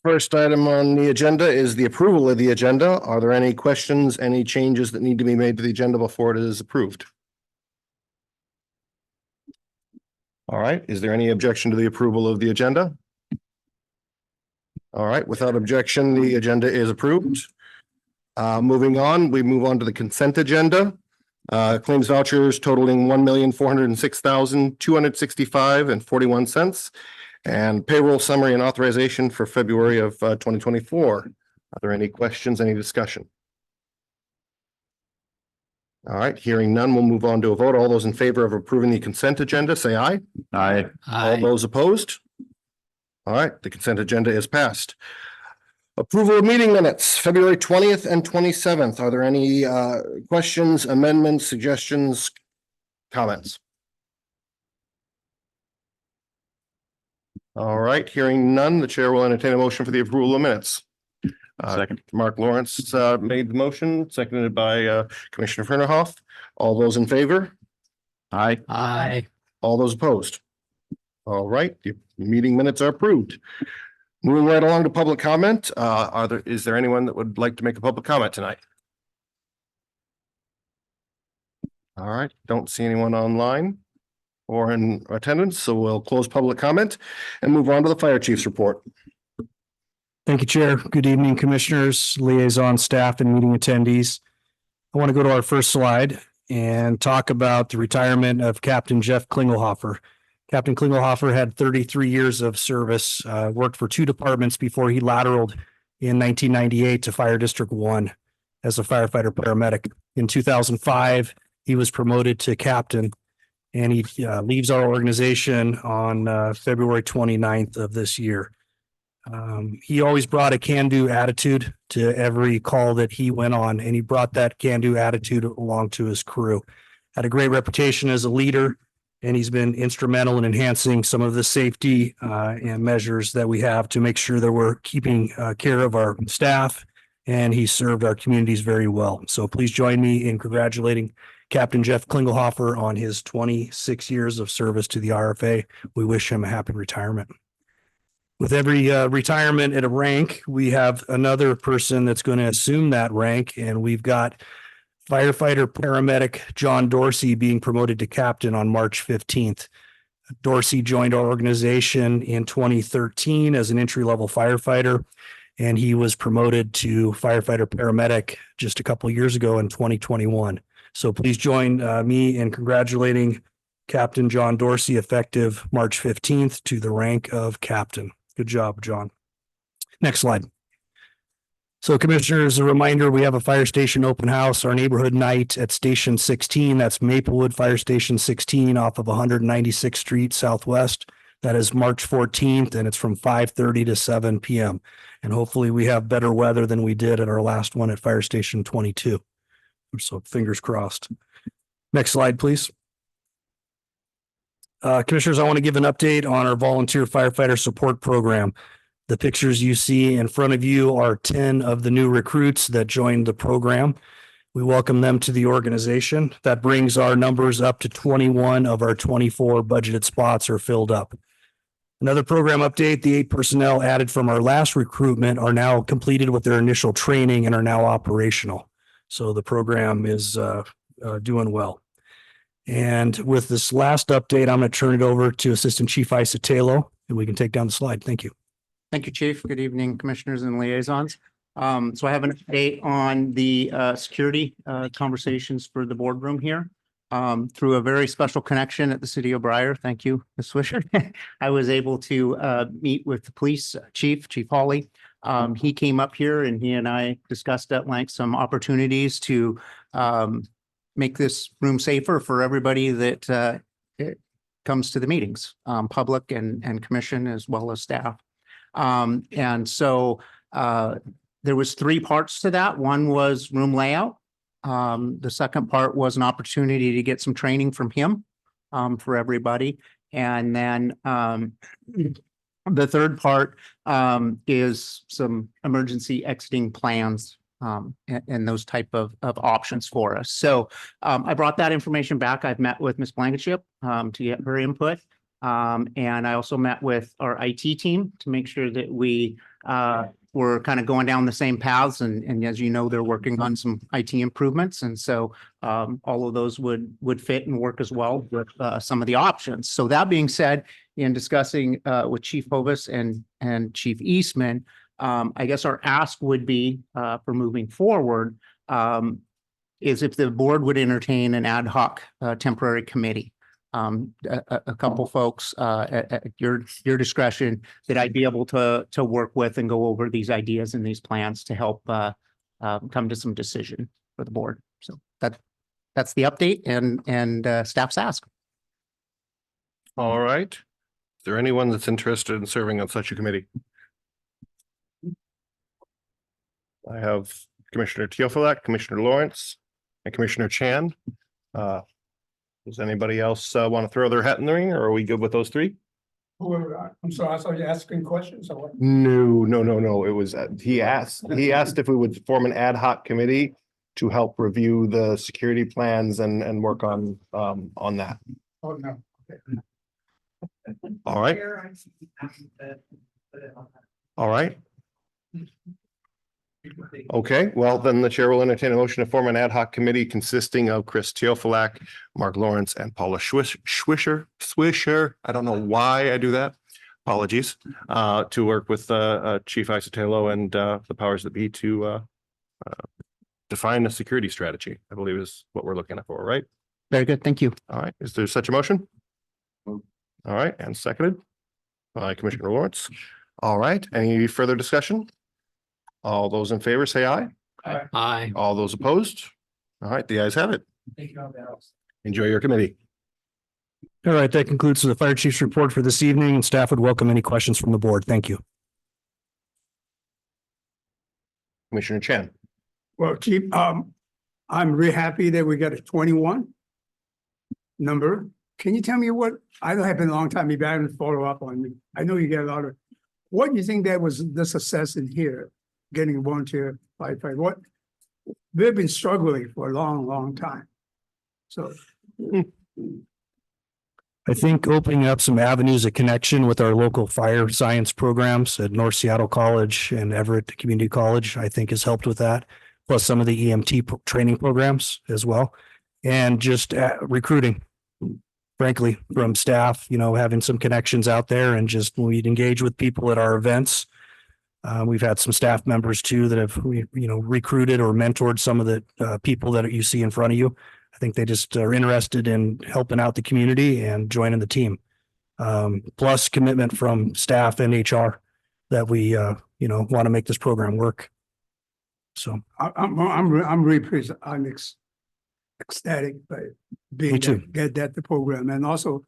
First item on the agenda is the approval of the agenda. Are there any questions, any changes that need to be made to the agenda before it is approved? All right, is there any objection to the approval of the agenda? All right, without objection, the agenda is approved. Moving on, we move on to the consent agenda. Claims vouchers totaling $1,406,265.41. And payroll summary and authorization for February of 2024. Are there any questions, any discussion? All right, hearing none, we'll move on to a vote. All those in favor of approving the consent agenda, say aye. Aye. All those opposed? All right, the consent agenda is passed. Approval of meeting minutes, February 20th and 27th. Are there any questions, amendments, suggestions, comments? All right, hearing none, the chair will entertain a motion for the approval of minutes. Second. Mark Lawrence made the motion, seconded by Commissioner Fernerhoff. All those in favor? Aye. Aye. All those opposed? All right, the meeting minutes are approved. Moving right along to public comment. Is there anyone that would like to make a public comment tonight? All right, don't see anyone online or in attendance, so we'll close public comment and move on to the fire chief's report. Thank you, Chair. Good evening, Commissioners, liaison, staff, and meeting attendees. I want to go to our first slide and talk about the retirement of Captain Jeff Klingelhofer. Captain Klingelhofer had 33 years of service, worked for 2 departments before he lateraled in 1998 to Fire District 1 as a firefighter paramedic. In 2005, he was promoted to captain, and he leaves our organization on February 29th of this year. He always brought a can-do attitude to every call that he went on, and he brought that can-do attitude along to his crew. Had a great reputation as a leader, and he's been instrumental in enhancing some of the safety and measures that we have to make sure that we're keeping care of our staff, and he served our communities very well. So please join me in congratulating Captain Jeff Klingelhofer on his 26 years of service to the RFA. We wish him a happy retirement. With every retirement at a rank, we have another person that's going to assume that rank, and we've got firefighter paramedic John Dorsey being promoted to captain on March 15th. Dorsey joined our organization in 2013 as an entry-level firefighter, and he was promoted to firefighter paramedic just a couple of years ago in 2021. So please join me in congratulating Captain John Dorsey, effective March 15th, to the rank of captain. Good job, John. Next slide. So, Commissioners, a reminder, we have a fire station open house, our neighborhood night at Station 16. That's Maplewood Fire Station 16 off of 196th Street Southwest. That is March 14th, and it's from 5:30 to 7 p.m. And hopefully we have better weather than we did at our last one at Fire Station 22. So fingers crossed. Next slide, please. Commissioners, I want to give an update on our volunteer firefighter support program. The pictures you see in front of you are 10 of the new recruits that joined the program. We welcome them to the organization. That brings our numbers up to 21 of our 24 budgeted spots are filled up. Another program update, the 8 personnel added from our last recruitment are now completed with their initial training and are now operational. So the program is doing well. And with this last update, I'm going to turn it over to Assistant Chief Isotelo, and we can take down the slide. Thank you. Thank you, Chief. Good evening, Commissioners and liaisons. So I have an update on the security conversations for the boardroom here. Through a very special connection at the City of Briar. Thank you, Ms. Swisher. I was able to meet with the police chief, Chief Hawley. He came up here and he and I discussed at length some opportunities to make this room safer for everybody that comes to the meetings, public and commission as well as staff. And so there was 3 parts to that. One was room layout. The second part was an opportunity to get some training from him for everybody. And then the third part is some emergency exiting plans and those type of options for us. So I brought that information back. I've met with Ms. Blankenship to get her input. And I also met with our IT team to make sure that we we're kind of going down the same paths and as you know, they're working on some IT improvements. And so all of those would fit and work as well with some of the options. So that being said, in discussing with Chief Hovis and Chief Eastman, I guess our ask would be for moving forward is if the board would entertain an ad hoc temporary committee. A couple folks at your discretion that I'd be able to work with and go over these ideas and these plans to help come to some decision for the board. So that's the update and staff's ask. All right. Is there anyone that's interested in serving on such a committee? I have Commissioner Teofilak, Commissioner Lawrence, and Commissioner Chan. Does anybody else want to throw their hat in the ring, or are we good with those three? I'm sorry, I saw you asking questions or what? No. It was, he asked if we would form an ad hoc committee to help review the security plans and work on that. Oh, no. All right. All right. Okay, well, then the chair will entertain a motion to form an ad hoc committee consisting of Chris Teofilak, Mark Lawrence, and Paula Swisher. I don't know why I do that. Apologies. To work with Chief Isotelo and the powers that be to define a security strategy, I believe is what we're looking for, right? Very good. Thank you. All right, is there such a motion? All right, and seconded by Commissioner Lawrence. All right, any further discussion? All those in favor say aye. Aye. All those opposed? All right, the ayes have it. Thank you. Enjoy your committee. All right, that concludes the fire chief's report for this evening, and staff would welcome any questions from the board. Thank you. Commissioner Chan. Well, Chief, I'm really happy that we got a 21 number. Can you tell me what, I know it's been a long time, maybe I haven't follow up on me. I know you get a lot of, what do you think that was the success in here? Getting a volunteer firefighter, what? They've been struggling for a long time. So. I think opening up some avenues of connection with our local fire science programs at North Seattle College and Everett Community College, I think has helped with that. Plus some of the EMT training programs as well. And just recruiting, frankly, from staff, having some connections out there and just when we'd engage with people at our events. We've had some staff members too that have, recruited or mentored some of the people that you see in front of you. I think they just are interested in helping out the community and joining the team. Plus commitment from staff and HR that we, want to make this program work. So I'm really pleased. I'm ecstatic by being Me too. get that the program. And also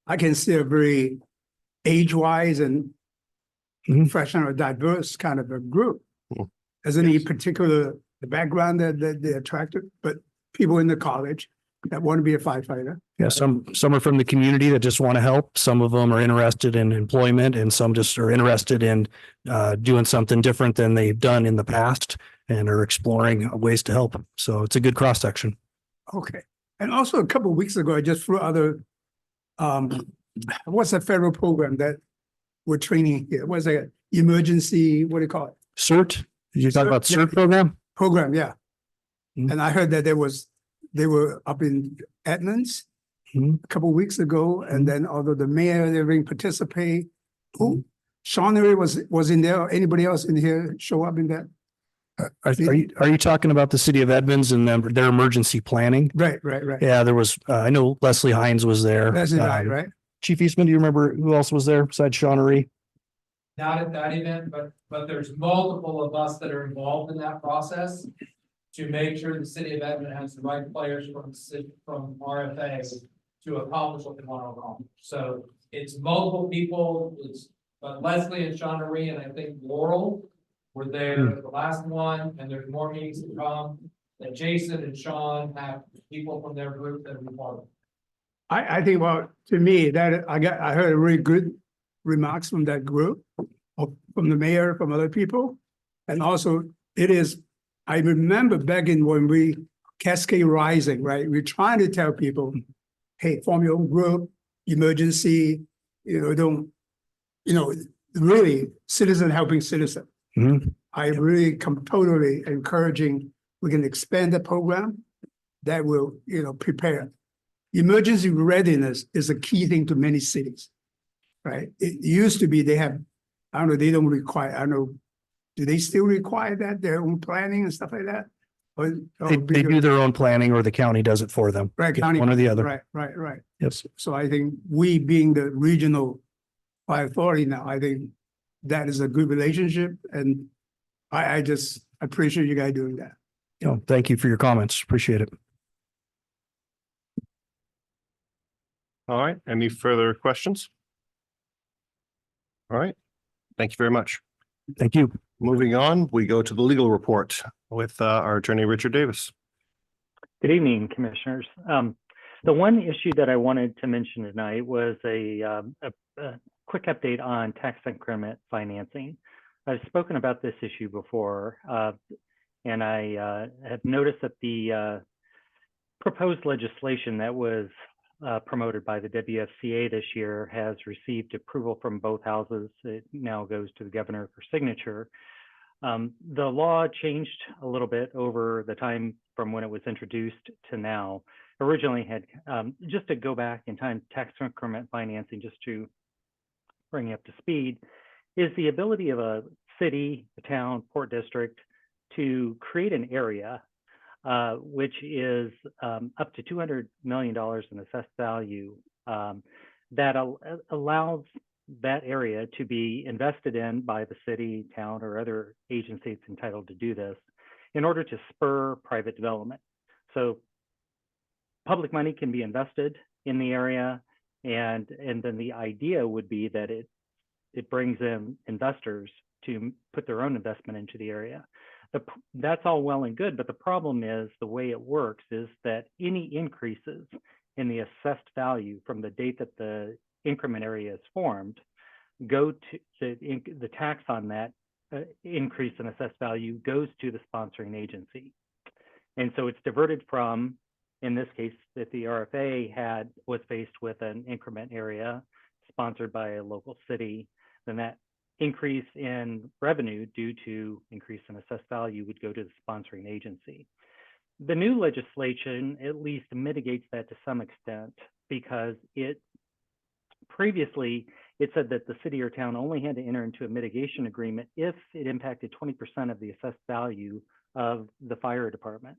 I can see a very age-wise and professional, diverse kind of a group. As any particular the background that they're attracted, but people in the college that want to be a firefighter. Yeah, some are from the community that just want to help. Some of them are interested in employment and some just are interested in doing something different than they've done in the past and are exploring ways to help. So it's a good cross section. Okay. And also a couple of weeks ago, I just flew other, what's a federal program that we're training here? What's a emergency, what do you call it? CERT? Did you talk about Yeah. CERT program? Program, yeah. Mhm. And I heard that they were up in Edmonds Mhm. a couple of weeks ago, and then although the mayor, they didn't participate. Who? Seanery was in there, or anybody else in here show up in that? Are you talking about the city of Edmonds and their emergency planning? Right. Yeah, there was, I know Leslie Hines was there. That's right, right? Chief Eastman, do you remember who else was there besides Seanery? Not at that event, but there's multiple of us that are involved in that process to make sure the city of Edmond has the right players from RFA to accomplish what they want to accomplish. So it's multiple people, but Leslie and Sean Marie, and I think Laurel were there the last one, and there's more meetings to come. And Jason and Sean have people from their group that are part of it. I think, well, to me, that I heard really good remarks from that group, from the mayor, from other people. And also it is, I remember back in when we Cascade Rising, right? We're trying to tell people, hey, form your own group, emergency, don't, really citizen helping citizen. Mhm. I really come totally encouraging, we can expand the program that will, prepare. Emergency readiness is a key thing to many cities, right? It used to be they have, I don't know, they don't require, I don't know, do they still require that, their own planning and stuff like that? Or They do their own planning or the county does it for them. Right, county. One or the other. Right. Yes. So I think we being the regional fire authority now, I think that is a good relationship and I just appreciate you guys doing that. Thank you for your comments. Appreciate it. All right, any further questions? All right, thank you very much. Thank you. Moving on, we go to the legal report with our attorney, Richard Davis. Good evening, commissioners. The one issue that I wanted to mention tonight was a quick update on tax increment financing. I've spoken about this issue before, and I have noticed that the proposed legislation that was promoted by the WFCA this year has received approval from both houses. It now goes to the governor for signature. The law changed a little bit over the time from when it was introduced to now. Originally had, just to go back in time, tax increment financing, just to bring you up to speed, is the ability of a city, a town, port district to create an area which is up to $200 million in assessed value that allows that area to be invested in by the city, town, or other agency that's entitled to do this in order to spur private development. So public money can be invested in the area, and then the idea would be that it brings in investors to put their own investment into the area. That's all well and good, but the problem is the way it works is that any increases in the assessed value from the date that the increment area is formed go to the tax on that increase in assessed value goes to the sponsoring agency. And so it's diverted from, in this case, if the RFA was faced with an increment area sponsored by a local city, then that increase in revenue due to increase in assessed value would go to the sponsoring agency. The new legislation at least mitigates that to some extent, because previously it said that the city or town only had to enter into a mitigation agreement if it impacted 20% of the assessed value of the fire department.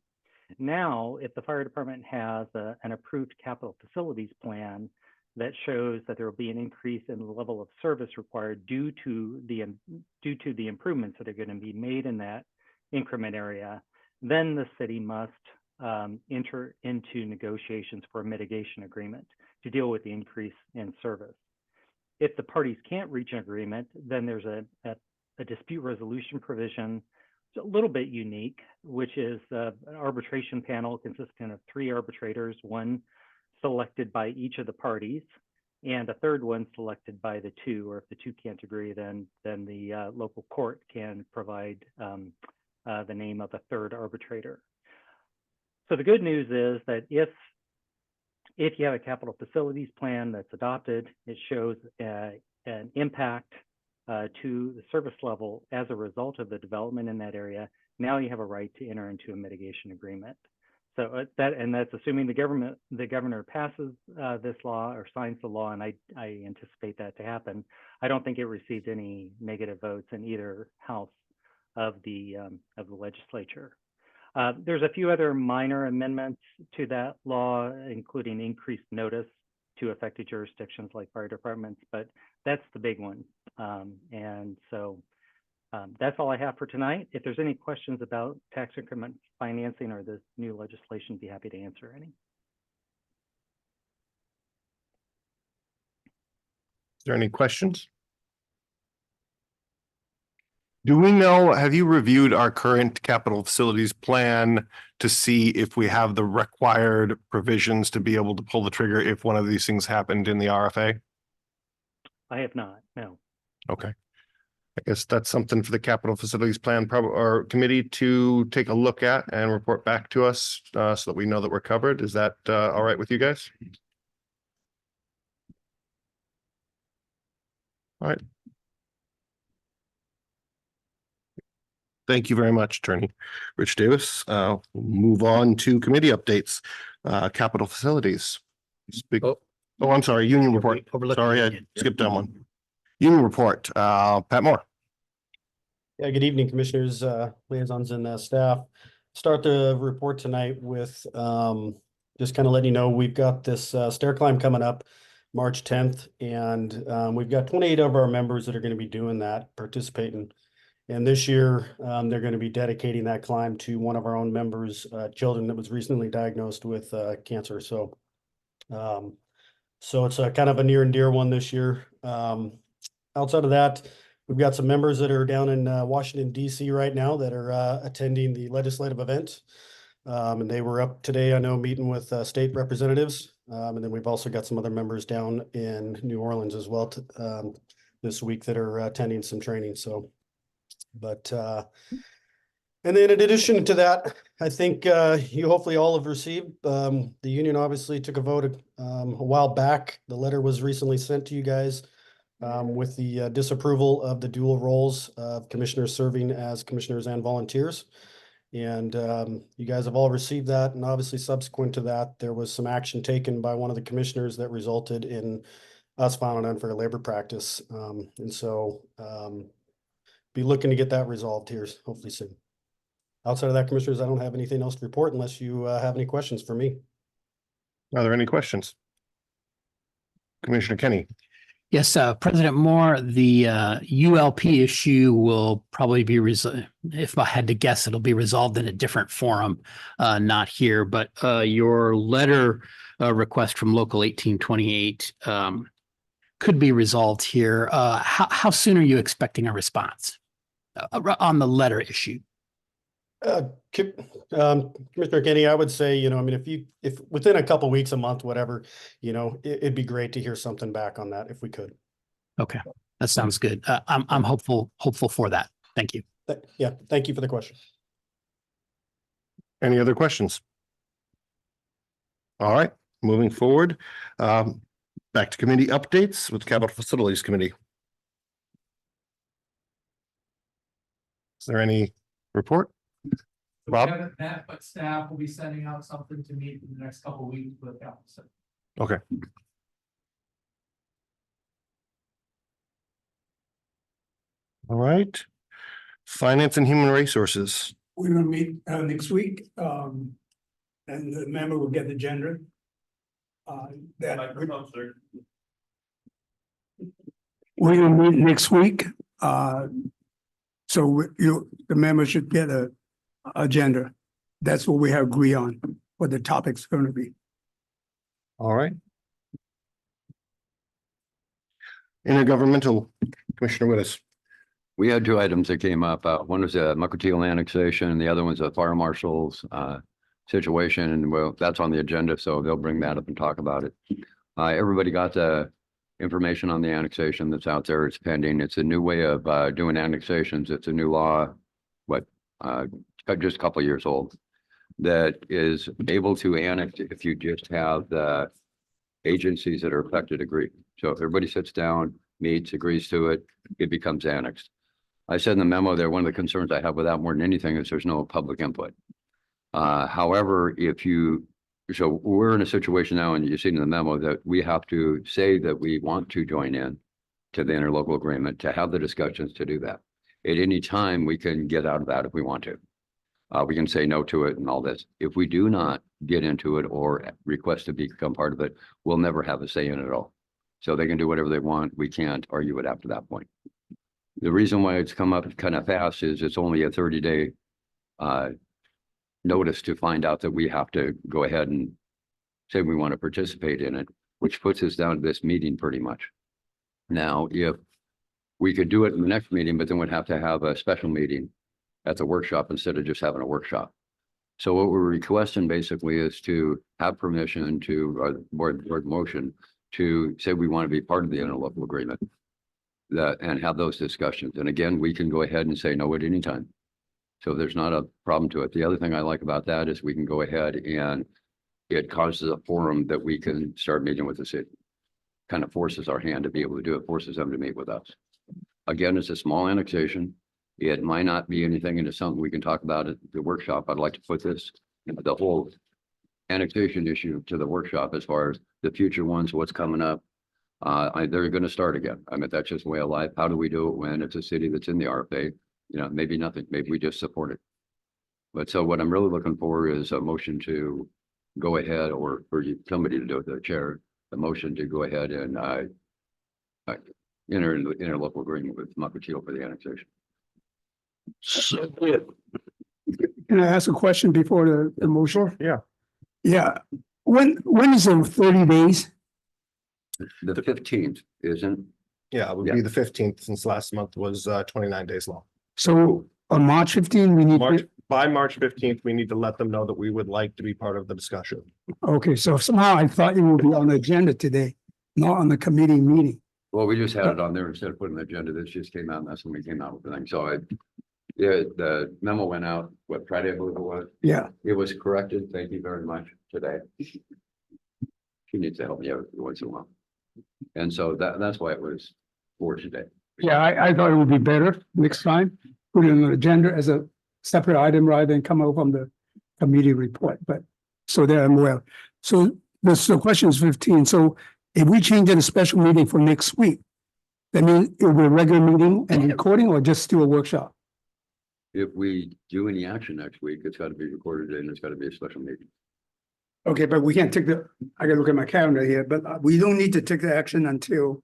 Now, if the fire department has an approved capital facilities plan that shows that there will be an increase in the level of service required due to the improvements that are going to be made in that increment area, then the city must enter into negotiations for a mitigation agreement to deal with the increase in service. If the parties can't reach an agreement, then there's a dispute resolution provision. It's a little bit unique, which is an arbitration panel consisting of 3 arbitrators, one selected by each of the parties, and a third one selected by the 2, or if the 2 can't agree, then the local court can provide the name of a third arbitrator. So the good news is that if you have a capital facilities plan that's adopted, it shows an impact to the service level as a result of the development in that area. Now you have a right to enter into a mitigation agreement. So that's assuming the governor passes this law or signs the law, and I anticipate that to happen. I don't think it received any negative votes in either house of the legislature. There's a few other minor amendments to that law, including increased notice to affected jurisdictions like fire departments, but that's the big one. And so that's all I have for tonight. If there's any questions about tax increment financing or this new legislation, be happy to answer any. Is there any questions? Do we know, have you reviewed our current capital facilities plan to see if we have the required provisions to be able to pull the trigger if one of these things happened in the RFA? I have not, no. Okay. I guess that's something for the capital facilities plan or committee to take a look at and report back to us so that we know that we're covered. Is that all right with you guys? All right. Thank you very much, Attorney Rich Davis. We'll move on to committee updates. Capital Facilities. Oh, I'm sorry, Union Report. Sorry, I skipped down one. Union Report, Pat Moore. Yeah, good evening, commissioners, liaisons and staff. Start the report tonight with just kind of letting you know, we've got this stair climb coming up March 10th, and we've got 28 of our members that are going to be doing that, participating. And this year, they're going to be dedicating that climb to one of our own members' children that was recently diagnosed with cancer. So it's a kind of a near and dear one this year. Outside of that, we've got some members that are down in Washington, D.C. right now that are attending the legislative event. And they were up today, I know, meeting with state representatives. And then we've also got some other members down in New Orleans as well this week that are attending some training. So, and then in addition to that, I think you hopefully all have received, the union obviously took a vote a while back. The letter was recently sent to you guys with the disapproval of the dual roles of commissioners serving as commissioners and volunteers. And you guys have all received that. And obviously subsequent to that, there was some action taken by one of the commissioners that resulted in us filing an unfair labor practice. And so be looking to get that resolved here hopefully soon. Outside of that, commissioners, I don't have anything else to report unless you have any questions for me. Are there any questions? Commissioner Kenny. Yes, President Moore, the ULP issue will probably be resolved. If I had to guess, it'll be resolved in a different forum, not here. But your letter request from Local 1828 could be resolved here. How soon are you expecting a response on the letter issue? Commissioner Kenny, I would say, I mean, if within a couple weeks, a month, whatever, it'd be great to hear something back on that if we could. Okay, that sounds good. I'm hopeful for that. Thank you. Yeah, thank you for the question. Any other questions? All right, moving forward. Back to committee updates with the Capital Facilities Committee. Is there any report? We Rob? haven't met, but staff will be sending out something to meet in the next couple of weeks with the council. Okay. All right. Finance and Human Resources. We're gonna meet next week, and the member will get the agenda. We're gonna meet next week, so the member should get a agenda. That's what we have agreed on, what the topic's gonna be. All right. Intergovernmental, Commissioner Wittes. We had two items that came up. One was a Mukilteo annexation, and the other one's a fire marshal's situation. And well, that's on the agenda, so they'll bring that up and talk about it. Everybody got the information on the annexation that's out there. It's pending. It's a new way of doing annexations. It's a new law, just a couple of years old, that is able to annex if you just have the agencies that are affected agree. So if everybody sits down, meets, agrees to it, it becomes annexed. I said in the memo there, one of the concerns I have with that more than anything is there's no public input. However, so we're in a situation now, and you see in the memo that we have to say that we want to join in to the interlocal agreement to have the discussions to do that. At any time, we can get out of that if we want to. We can say no to it and all this. If we do not get into it or request to become part of it, we'll never have a say in it at all. So they can do whatever they want. We can't argue it after that point. The reason why it's come up kind of fast is it's only a 30-day notice to find out that we have to go ahead and say we want to participate in it, which puts us down to this meeting pretty much. Now, if we could do it in the next meeting, but then we'd have to have a special meeting at the workshop instead of just having a workshop. So what we're requesting basically is to have permission to board motion to say we want to be part of the interlocal agreement and have those discussions. And again, we can go ahead and say no at any time. So there's not a problem to it. The other thing I like about that is we can go ahead and it causes a forum that we can start meeting with the city. Kind of forces our hand to be able to do it, forces them to meet with us. Again, it's a small annexation. It might not be anything into something we can talk about at the workshop. I'd like to put this, the whole annexation issue to the workshop as far as the future ones, what's coming up. They're going to start again. I mean, that's just way of life. How do we do it when it's a city that's in the RFA? You know, maybe nothing, maybe we just support it. But so what I'm really looking for is a motion to go ahead, or for somebody to do it, the chair, the motion to go ahead and enter an interlocal agreement with Mukilteo for the annexation. Can I ask a question before the motion? Yeah. Yeah, when is it 30 days? The 15th isn't, Yeah, it would Yeah. be the 15th since last month was 29 days long. So on March 15, we need, By March 15th, we need to let them know that we would like to be part of the discussion. okay, so somehow I thought it would be on the agenda today, not on the committee meeting. well, we just had it on there instead of putting the agenda. This just came out and that's when we came out with the thing. So the memo went out, what, Friday, I believe it was. Yeah, It was corrected. Thank you very much today. She needs to help me out once in a while. And so that's why it was for today. yeah, I thought it would be better next time, put it on the agenda as a separate item rather than come out from the committee report, but so there I'm well. So the question is 15, so if we change it a special meeting for next week, that means it will be a regular meeting and recording or just still a workshop? If we do any action next week, it's got to be recorded and it's got to be a special meeting. Okay, but we can't take I gotta look at my calendar here, but we don't need to take the action until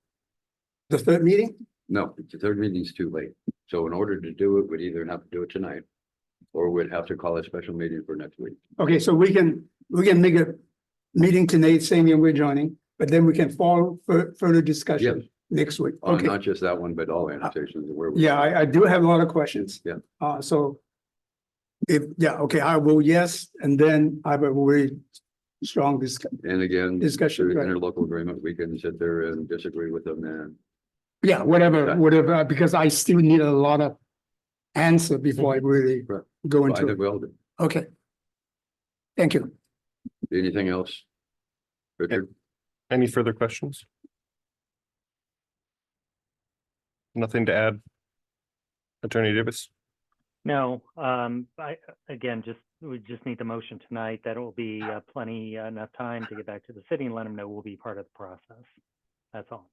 the third meeting? No, the third meeting's too late. So in order to do it, we'd either have to do it tonight or we'd have to call a special meeting for next week. Okay, so we can make a meeting tonight saying we're joining, but then we can follow further discussion next week. Okay, Not just that one, but all annexations where we. yeah, I do have a lot of questions. Yeah. So okay, I will yes, and then I have a very strong And again, discussion, through right. interlocal agreement, we can sit there and disagree with them and yeah, whatever, because I still need a lot of answer before I really Right. go I into think it. we all do. Okay. Thank you. Anything else? Richard? Any further questions? Nothing to add? Attorney Davis? No, again, we just need the motion tonight. That will be plenty enough time to get back to the city and let them know we'll be part of the process. That's all.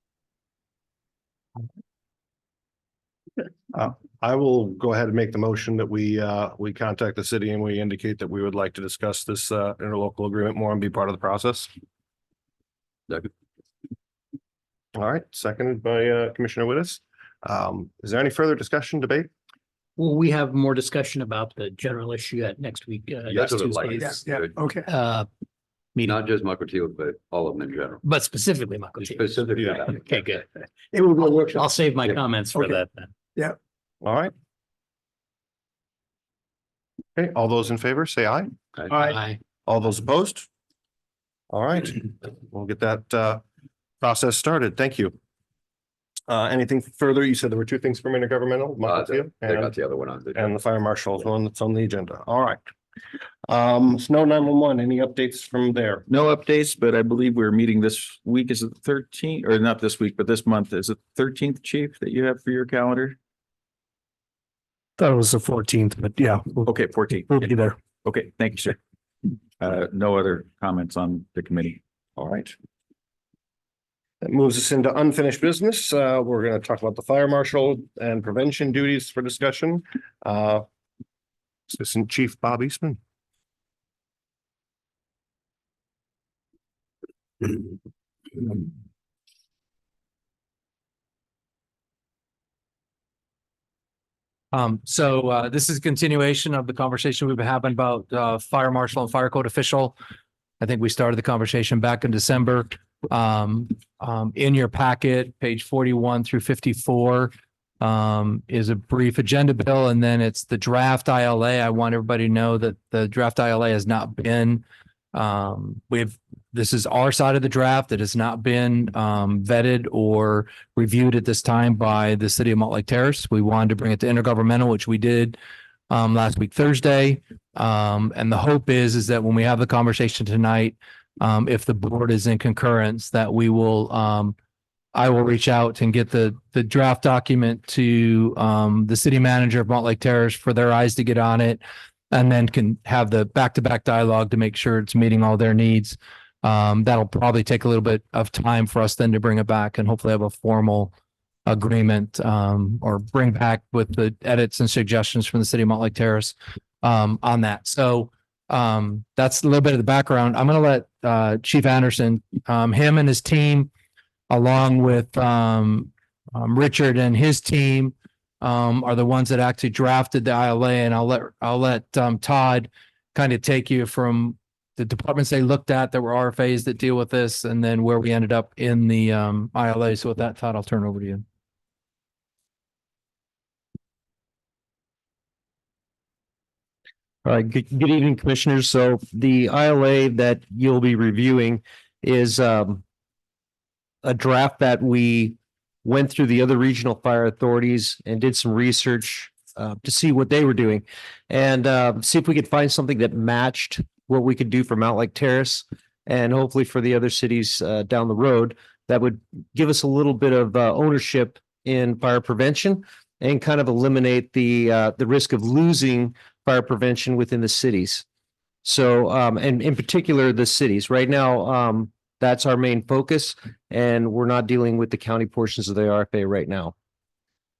I will go ahead and make the motion that we contact the city and we indicate that we would like to discuss this interlocal agreement more and be part of the process. Second. All right, seconded by Commissioner Wittes. Is there any further discussion, debate? Will we have more discussion about the general issue at next week? That's what I'd like. Tuesday's, Yeah, Good. okay. meeting, Not just Mukilteo, but all of them in general. but specifically Mukilteo. Specifically. Yeah. that. Okay, good. It will be a workshop. I'll save my comments for Okay. that then. All right. Okay, all those in favor, say aye. Aye. All those opposed? All right, we'll get that process started. Thank you. Anything further? You said there were two things from intergovernmental. Mukilteo They got and the other one on. the fire marshal's one that's on the agenda. All right. Snow 911, any updates from there? No updates, but I believe we're meeting this week. Is it the 13th or not this week, but this month? Is it 13th, chief, that you have for your calendar? Thought it was the 14th, but yeah, Okay, 14th. we'll be there. Okay, thank you, sir. No other comments on the committee. All right. That moves us into unfinished business. We're going to talk about the fire marshal and prevention duties for discussion. Assistant Chief Bob Eastman. This is a continuation of the conversation we've been having about fire marshal and fire code official. I think we started the conversation back in December. In your packet, page 41 through 54 is a brief agenda bill, and then it's the draft ILA. I want everybody to know that the draft ILA has not been this is our side of the draft. It has not been vetted or reviewed at this time by the city of Montlake Terrace. We wanted to bring it to intergovernmental, which we did last week, Thursday. And the hope is that when we have the conversation tonight, if the board is in concurrence, that we will I will reach out and get the draft document to the city manager of Montlake Terrace for their eyes to get on it. And then can have the back-to-back dialogue to make sure it's meeting all their needs. That'll probably take a little bit of time for us then to bring it back and hopefully have a formal agreement or bring back with the edits and suggestions from the city of Montlake Terrace on that. So that's a little bit of the background. I'm going to let Chief Anderson, him and his team, along with Richard and his team, are the ones that actually drafted the ILA, and I'll let Todd kind of take you from the departments they looked at that were RFAs that deal with this, and then where we ended up in the ILA. So with that, Todd, I'll turn it over to you. All right, good evening, commissioners. So the ILA that you'll be reviewing is a draft that we went through the other regional fire authorities and did some research to see what they were doing and see if we could find something that matched what we could do for Montlake Terrace and hopefully for the other cities down the road that would give us a little bit of ownership in fire prevention and kind of eliminate the risk of losing fire prevention within the cities. So, and in particular, the cities right now, that's our main focus, and we're not dealing with the county portions of the RFA right now.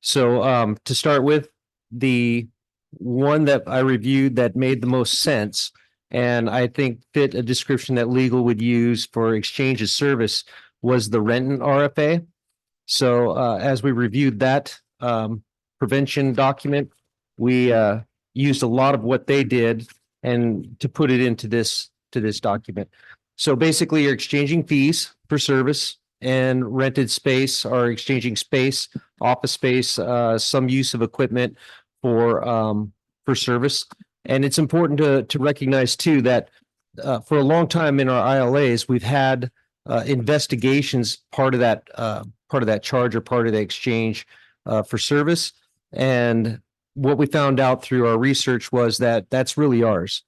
So, to start with, the one that I reviewed that made the most sense, and I think fit a description that legal would use for exchange of service was the Renton RFA. So, as we reviewed that prevention document, we used a lot of what they did and to put it into this document. So basically you're exchanging fees for service and rented space or exchanging space, office space, some use of equipment for service. And it's important to recognize too that for a long time in our ILAs, we've had investigations part of that charge or part of the exchange for service. And what we found out through our research was that that's really ours.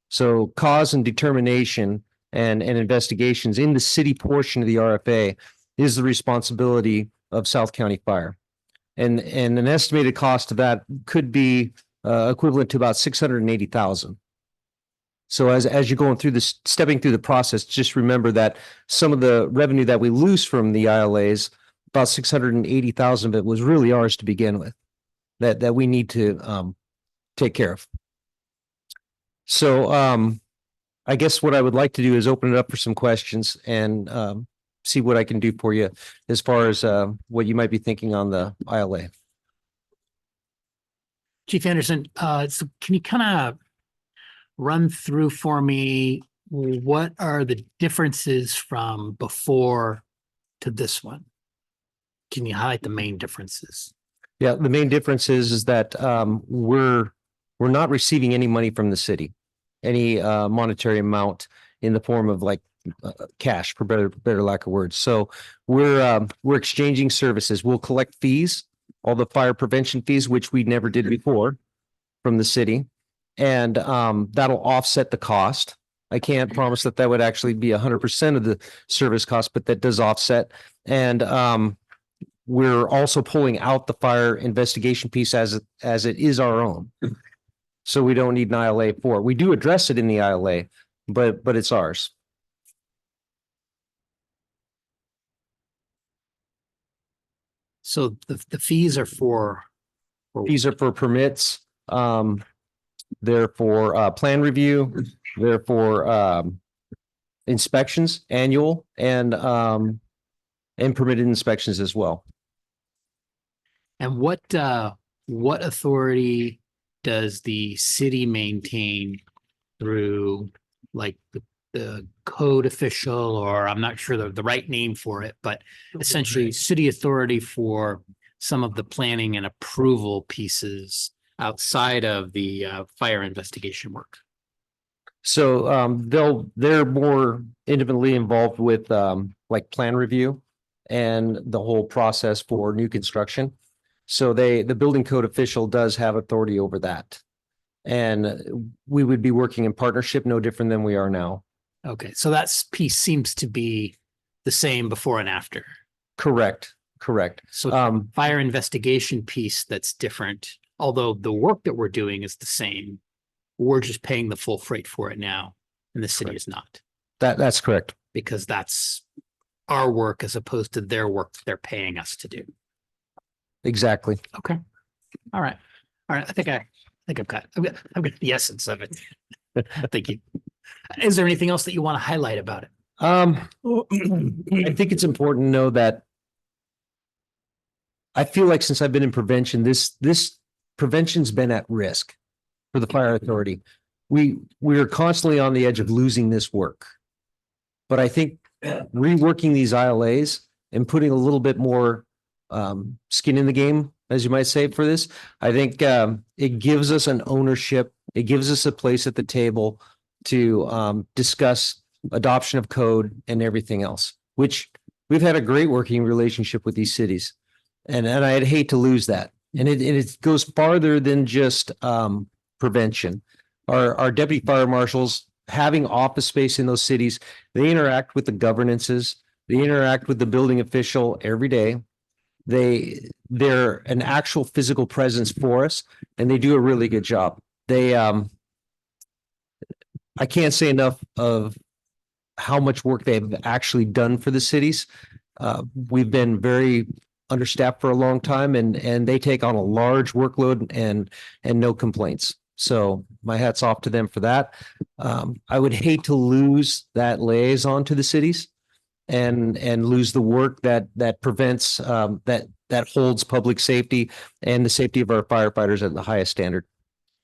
So cause and determination and investigations in the city portion of the RFA is the responsibility of South County Fire. And an estimated cost of that could be equivalent to about $680,000. So as you're going through this, stepping through the process, just remember that some of the revenue that we lose from the ILAs, about $680,000 of it was really ours to begin with. That we need to take care of. So I guess what I would like to do is open it up for some questions and see what I can do for you as far as what you might be thinking on the ILA. Chief Anderson, so can you kind of run through for me what are the differences from before to this one? Can you highlight the main differences? Yeah, the main difference is that we're not receiving any money from the city, any monetary amount in the form of like cash, for better lack of words. So we're exchanging services. We'll collect fees, all the fire prevention fees, which we never did before from the city, and that'll offset the cost. I can't promise that would actually be 100% of the service cost, but that does offset. And we're also pulling out the fire investigation piece as it is our own. So we don't need an ILA for it. We do address it in the ILA, but it's ours. So the fees are for These are for permits. They're for plan review. They're for inspections, annual, and permitted inspections as well. And what authority does the city maintain through like the code official, or I'm not sure the right name for it, but essentially city authority for some of the planning and approval pieces outside of the fire investigation work? So they're more intimately involved with like plan review and the whole process for new construction. So the building code official does have authority over that. And we would be working in partnership, no different than we are now. Okay, so that piece seems to be the same before and after. Correct, correct. So fire investigation piece that's different, although the work that we're doing is the same. We're just paying the full freight for it now, and the city is not, That's correct. because that's our work as opposed to their work that they're paying us to do. Exactly. Okay. All right. All right. I think I've got the essence of it. Thank you. Is there anything else that you want to highlight about it? I think it's important to know that I feel like since I've been in prevention, this prevention's been at risk for the fire authority. We're constantly on the edge of losing this work. But I think reworking these ILAs and putting a little bit more skin in the game, as you might say, for this, I think it gives us an ownership. It gives us a place at the table to discuss adoption of code and everything else, which we've had a great working relationship with these cities. And I'd hate to lose that. And it goes farther than just prevention. Our deputy fire marshals having office space in those cities, they interact with the governances, they interact with the building official every day. They're an actual physical presence for us, and they do a really good job. I can't say enough of how much work they've actually done for the cities. We've been very understaffed for a long time, and they take on a large workload and no complaints. So my hat's off to them for that. I would hate to lose that liaison to the cities and lose the work that prevents that holds public safety and the safety of our firefighters at the highest standard.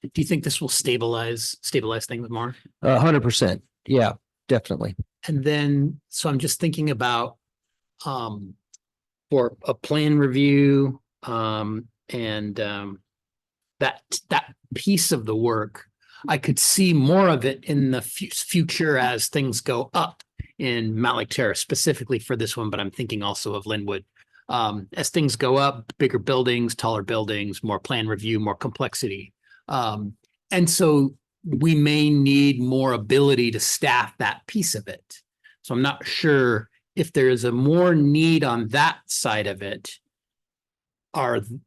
Do you think this will stabilize things more? 100%. Yeah, definitely. And then, so I'm just thinking about for a plan review and that piece of the work, I could see more of it in the future as things go up in Mount Lake Terrace, specifically for this one, but I'm thinking also of Linwood. As things go up, bigger buildings, taller buildings, more plan review, more complexity. And so we may need more ability to staff that piece of it. So I'm not sure if there is a more need on that side of it.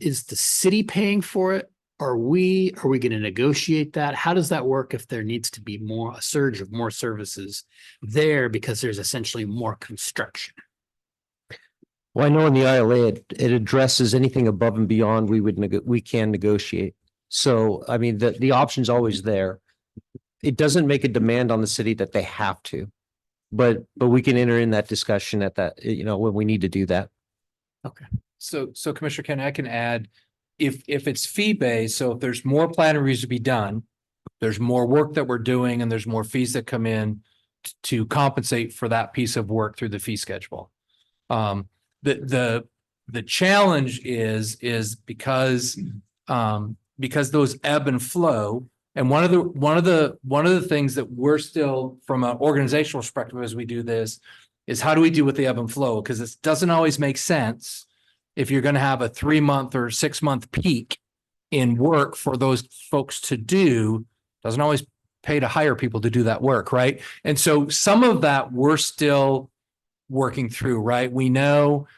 Is the city paying for it? Are we going to negotiate that? How does that work if there needs to be a surge of more services there because there's essentially more construction? Well, I know in the ILA, it addresses anything above and beyond we can negotiate. So, I mean, the option's always there. It doesn't make a demand on the city that they have to, but we can enter in that discussion at that, when we need to do that. Okay. So Commissioner Ken, I can add, if it's fee-based, so if there's more plan reviews to be done, there's more work that we're doing and there's more fees that come in to compensate for that piece of work through the fee schedule. The challenge is because those ebb and flow, and one of the things that we're still, from an organizational perspective as we do this, is how do we deal with the ebb and flow? Because it doesn't always make sense if you're going to have a 3-month or 6-month peak in work for those folks to do. Doesn't always pay to hire people to do that work, right? And so some of that we're still working through, right? We know,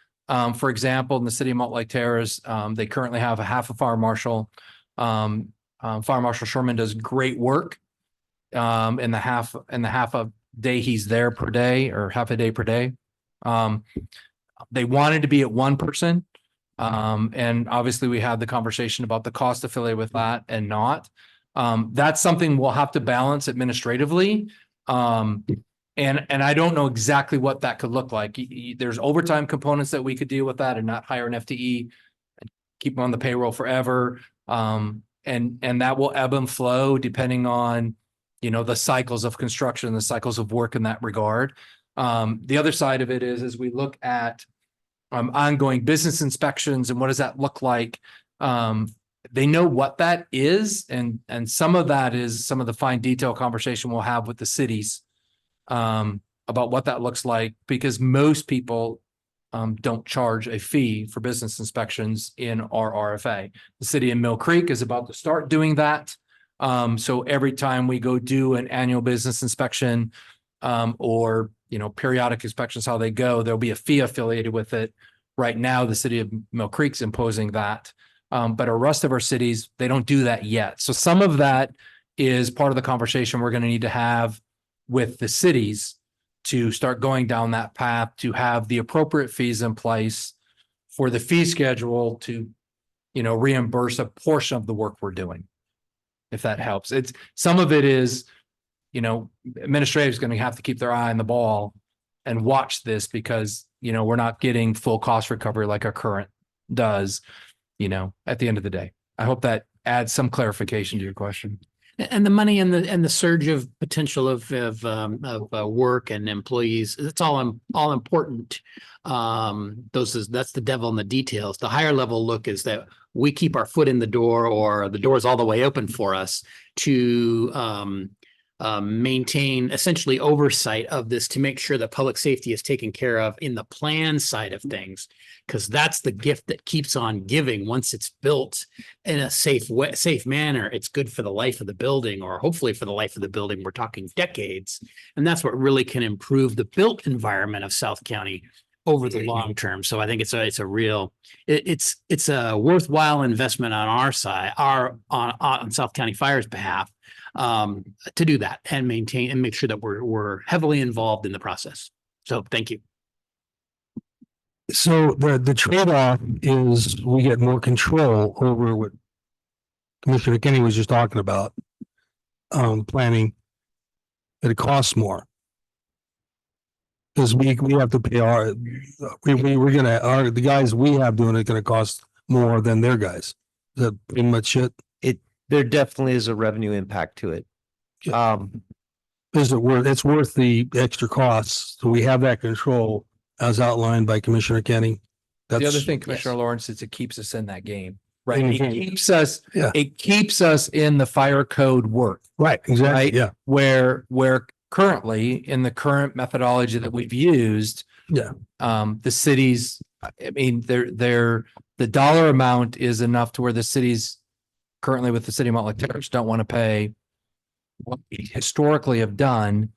for example, in the city of Mount Lake Terrace, they currently have a half a fire marshal. Fire Marshal Sherman does great work in the half a day he's there per day, or half a day per day. They wanted to be at one person. And obviously we had the conversation about the cost affiliated with that and not. That's something we'll have to balance administratively. And I don't know exactly what that could look like. There's overtime components that we could deal with that and not hire an FTE, keep them on the payroll forever. And that will ebb and flow depending on, the cycles of construction, the cycles of work in that regard. The other side of it is, as we look at ongoing business inspections and what does that look like, they know what that is. And some of that is some of the fine detail conversation we'll have with the cities about what that looks like, because most people don't charge a fee for business inspections in our RFA. The city of Mill Creek is about to start doing that. So every time we go do an annual business inspection, or periodic inspections, how they go, there'll be a fee affiliated with it. Right now, the city of Mill Creek's imposing that. But the rest of our cities, they don't do that yet. So some of that is part of the conversation we're going to need to have with the cities to start going down that path, to have the appropriate fees in place for the fee schedule to, reimburse a portion of the work we're doing. If that helps. Some of it is, administrative is going to have to keep their eye on the ball and watch this because, we're not getting full cost recovery like our current does, at the end of the day. I hope that adds some clarification to your question. And the money and the surge of potential of work and employees, it's all important. That's the devil in the details. The higher level look is that we keep our foot in the door, or the door is all the way open for us to maintain essentially oversight of this, to make sure that public safety is taken care of in the plan side of things, because that's the gift that keeps on giving. Once it's built in a safe manner, it's good for the life of the building, or hopefully for the life of the building. We're talking decades, and that's what really can improve the built environment of South County over the long term. So I think it's a worthwhile investment on our side, on South County Fire's behalf, to do that and maintain and make sure that we're heavily involved in the process. So thank you. So the trade-off is we get more control over what Commissioner Kenny was just talking about, planning. It costs more. Because we have to pay the guys we have doing it gonna cost more than their guys. Is that pretty much it? There definitely is a revenue impact to it. Is it worth, it's worth the extra costs. So we have that control as outlined by Commissioner Kenny. The other thing, Commissioner Lawrence, is it keeps us in that game, right? In the It game. keeps us, Yeah. it keeps us in the fire code work, Right, exactly, right? yeah. Where currently in the current methodology that we've used, Yeah. the cities, I mean, the dollar amount is enough to where the cities currently with the city of Montclair Terrace don't want to pay what we historically have done.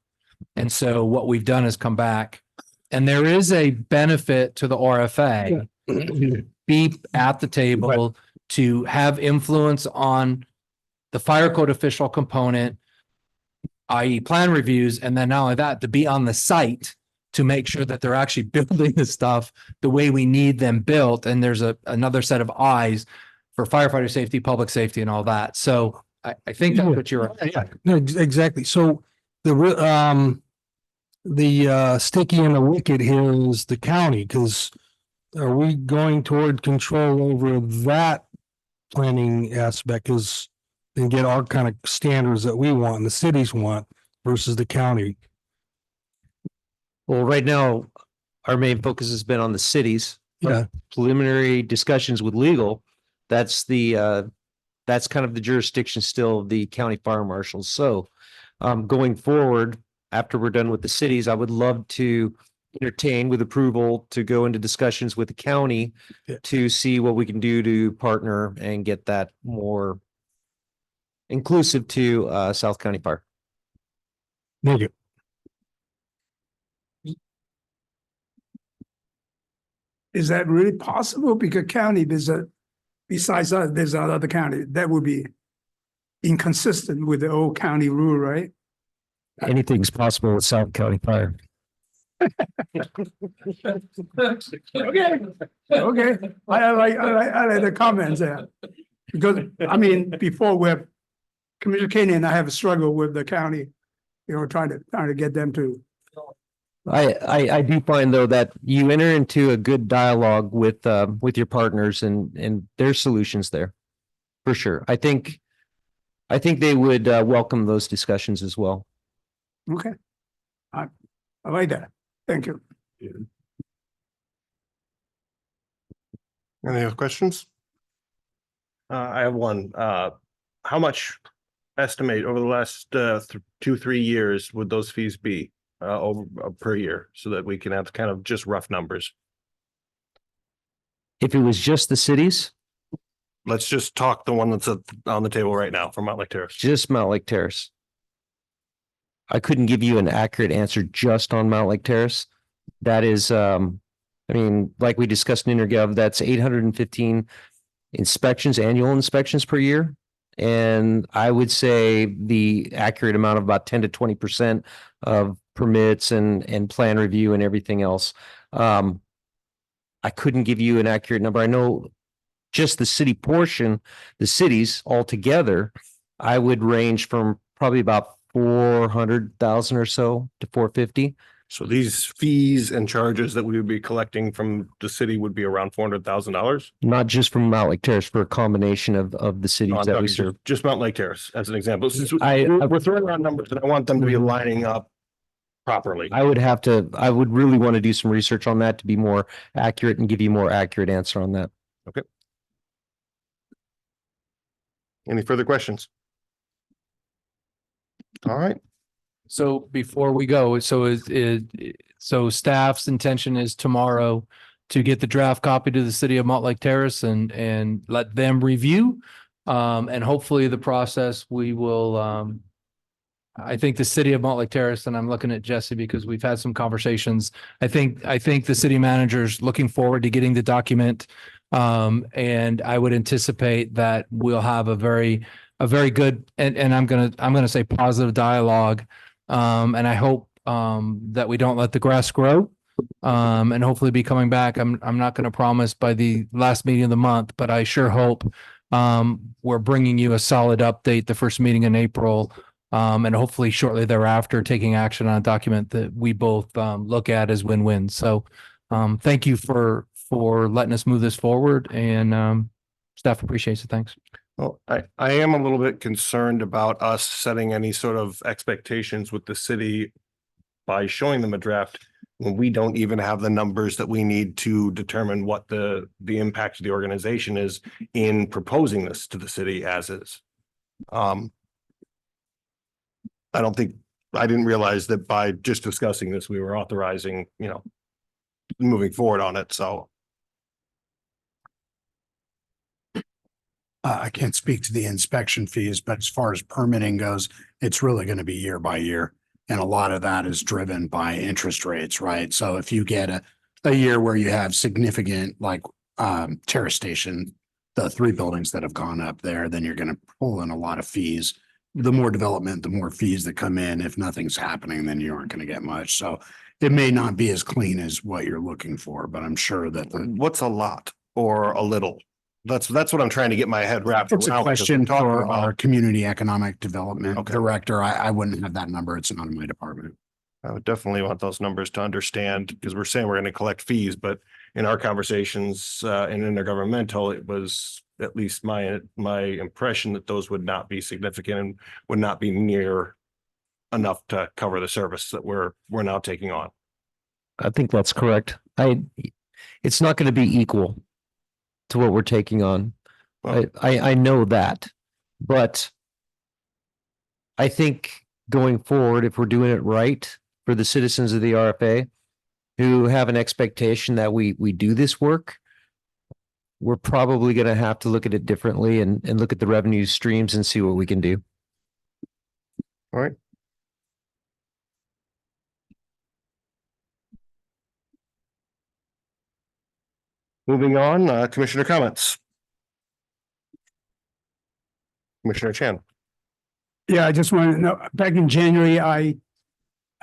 And so what we've done is come back, and there is a benefit to the RFA be at the table to have influence on the fire code official component, i.e. plan reviews. And then not only that, to be on the site to make sure that they're actually building the stuff the way we need them built. And there's another set of eyes for firefighter safety, public safety, and all that. So I think that's what you're. Yeah, no, exactly. So the sticky and the wicket here is the county, because are we going toward control over that planning aspect and get our kind of standards that we want and the cities want versus the county? Well, right now, our main focus has been on the cities. Yeah. Preliminary discussions with legal. That's kind of the jurisdiction still of the county fire marshals. So going forward, after we're done with the cities, I would love to entertain with approval to go into discussions with the county to see what we can do to partner and get that more inclusive to South County Fire. Thank you. Is that really possible? Because county, besides us, there's another county that would be inconsistent with the old county rule, right? Anything's possible with South County Fire. Okay, okay. I like the comments there. Because, I mean, before Commissioner Kenny and I have a struggle with the county, trying to get them to. I do find though that you enter into a good dialogue with your partners and their solutions there, for sure. I think they would welcome those discussions as well. Okay. I like that. Thank you. Any other questions? I have one. How much estimate over the last 2-3 years would those fees be over per year, so that we can have kind of just rough numbers? If it was just the cities, Let's just talk the one that's on the table right now for Mountlake Terrace. just Mountlake Terrace. I couldn't give you an accurate answer just on Mountlake Terrace. That is, I mean, like we discussed in InterGov, that's 815 inspections, annual inspections per year. And I would say the accurate amount of about 10 to 20% of permits and plan review and everything else. I couldn't give you an accurate number. I know just the city portion, the cities altogether, I would range from probably about 400,000 or so to 450. So these fees and charges that we would be collecting from the city would be around $400,000? Not just from Mount Lake Terrace, for a combination of the cities that we serve. Just Mount Lake Terrace as an example. Since I- we're throwing around numbers and I want them to be lining up properly. I would really want to do some research on that to be more accurate and give you more accurate answer on that. Any further questions? All right. So before we go, so staff's intention is tomorrow to get the draft copy to the city of Montlake Terrace and let them review. And hopefully the process we will, I think the city of Montlake Terrace, and I'm looking at Jesse because we've had some conversations. I think the city manager's looking forward to getting the document. And I would anticipate that we'll have a very good, and I'm gonna say positive dialogue. And I hope that we don't let the grass grow. And hopefully be coming back. I'm not going to promise by the last meeting of the month, but I sure hope we're bringing you a solid update the first meeting in April. And hopefully shortly thereafter, taking action on a document that we both look at as win-win. So thank you for letting us move this forward, and staff appreciates it. Thanks. Well, I am a little bit concerned about us setting any sort of expectations with the city by showing them a draft when we don't even have the numbers that we need to determine what the impact of the organization is in proposing this to the city as is. I didn't realize that by just discussing this, we were authorizing, moving forward on it. So I can't speak to the inspection fees, but as far as permitting goes, it's really going to be year by year. And a lot of that is driven by interest rates, right? So if you get a year where you have significant Terrace Station, the 3 buildings that have gone up there, then you're going to pull in a lot of fees. The more development, the more fees that come in. If nothing's happening, then you aren't going to get much. So it may not be as clean as what you're looking for, but I'm sure that what's a lot or a little? That's what I'm trying to get my head wrapped around. it's a question for our community economic development director. I wouldn't have that number. It's not in my department. I would definitely want those numbers to understand, because we're saying we're going to collect fees, but in our conversations in intergovernmental, it was at least my impression that those would not be significant and would not be near enough to cover the service that we're now taking on. I think that's correct. It's not going to be equal to what we're taking on. Well, I know that, but I think going forward, if we're doing it right for the citizens of the RFA who have an expectation that we do this work, we're probably going to have to look at it differently and look at the revenue streams and see what we can do. All right. Moving on, commissioner comments. Commissioner Chan. Yeah, I just want to know, back in January, I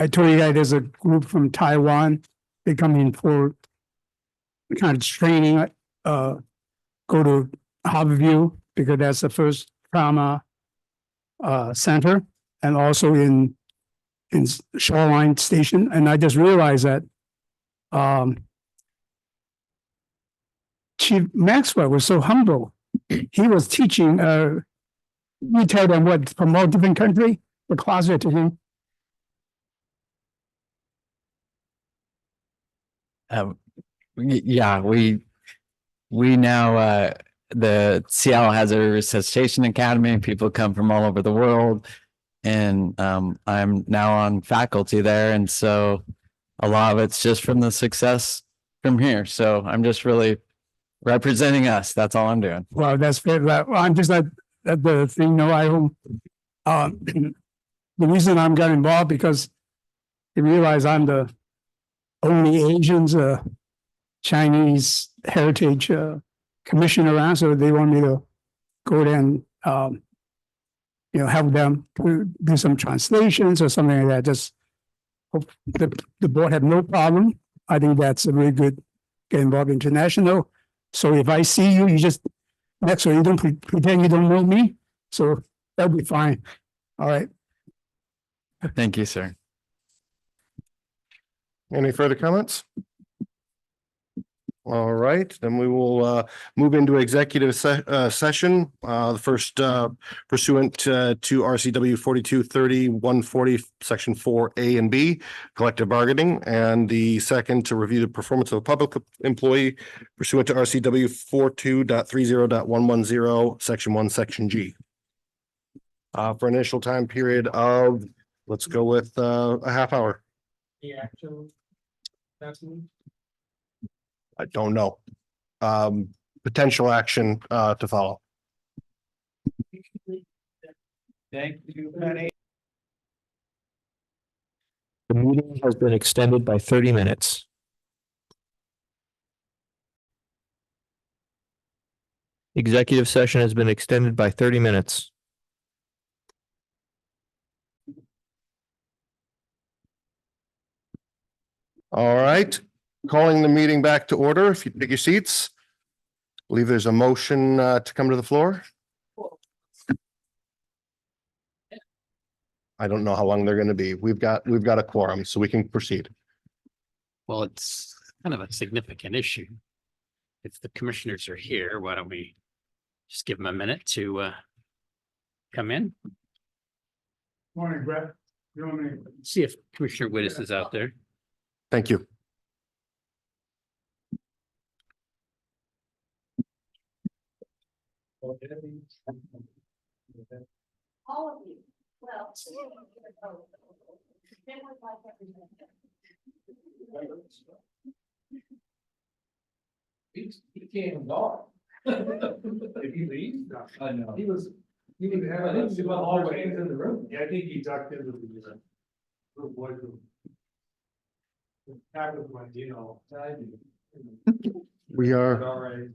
told you guys there's a group from Taiwan. They come in for kind of training, go to Harborview, because that's the first trauma center, and also in Shoreline Station. And I just realized that Chief Maxwell was so humble. He was teaching, we tell them what, from all different country, the closer to him. Yeah, we now, the Seattle Hazard Resuscitation Academy, people come from all over the world. And I'm now on faculty there. And so a lot of it's just from the success from here. So I'm just really representing us. That's all I'm doing. Well, that's fair. Well, I'm just like the thing. No, the reason I'm got involved because you realize I'm the only Asians Chinese Heritage Commission around, so they want me to go there and help them to do some translations or something like that. Just hope the board have no problem. I think that's a really good, get involved international. So if I see you, you just next way, you don't pretend you don't know me. So that'll be fine. All right. Thank you, sir. Any further comments? All right, then we will move into executive session. The first pursuant to RCW 4230-140, section 4A and B, collective bargaining, and the second to review the performance of a public employee pursuant to RCW 42.30.110, section 1, section G. For an initial time period of, let's go with a half hour. The actual. That's me. I don't know. Potential action to follow. Thank you, Penny. The meeting has been extended by 30 minutes. Executive session has been extended by 30 minutes. All right, calling the meeting back to order. If you take your seats. I believe there's a motion to come to the floor. I don't know how long they're going to be. We've got a quorum, so we can proceed. Well, it's kind of a significant issue. If the commissioners are here, why don't we just give them a minute to come in? Morning, Brett. You want me? See if Commissioner Wittes is out there. Thank you. All of you. Well. He came dark. Did he leave? I know. He was. I didn't see what all came in the room. Yeah, I think he ducked into the little boy room. That was my, We are, all right.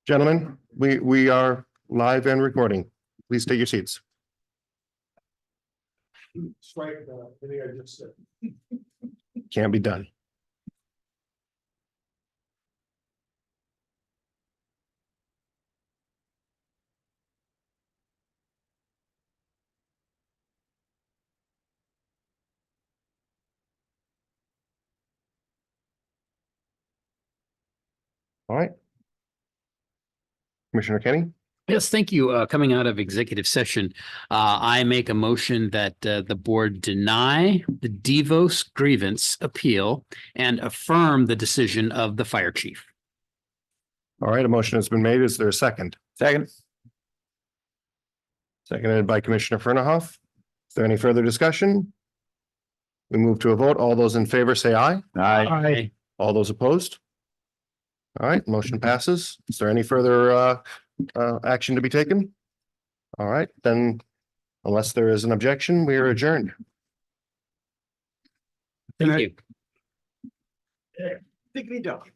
gentlemen, we are live and recording. Please take your seats. Strike the thing I just said. Can't be done. All right. Commissioner Kenny? Yes, thank you. Coming out of executive session, I make a motion that the board deny the DeVos grievance appeal and affirm the decision of the fire chief. All right, a motion has been made. Is there a second? Second. Seconded by Commissioner Fernahoff. Is there any further discussion? We move to a vote. All those in favor say aye. Aye. All those opposed? All right, motion passes. Is there any further action to be taken? All right, then unless there is an objection, we are adjourned. Thank you. Diggity dog.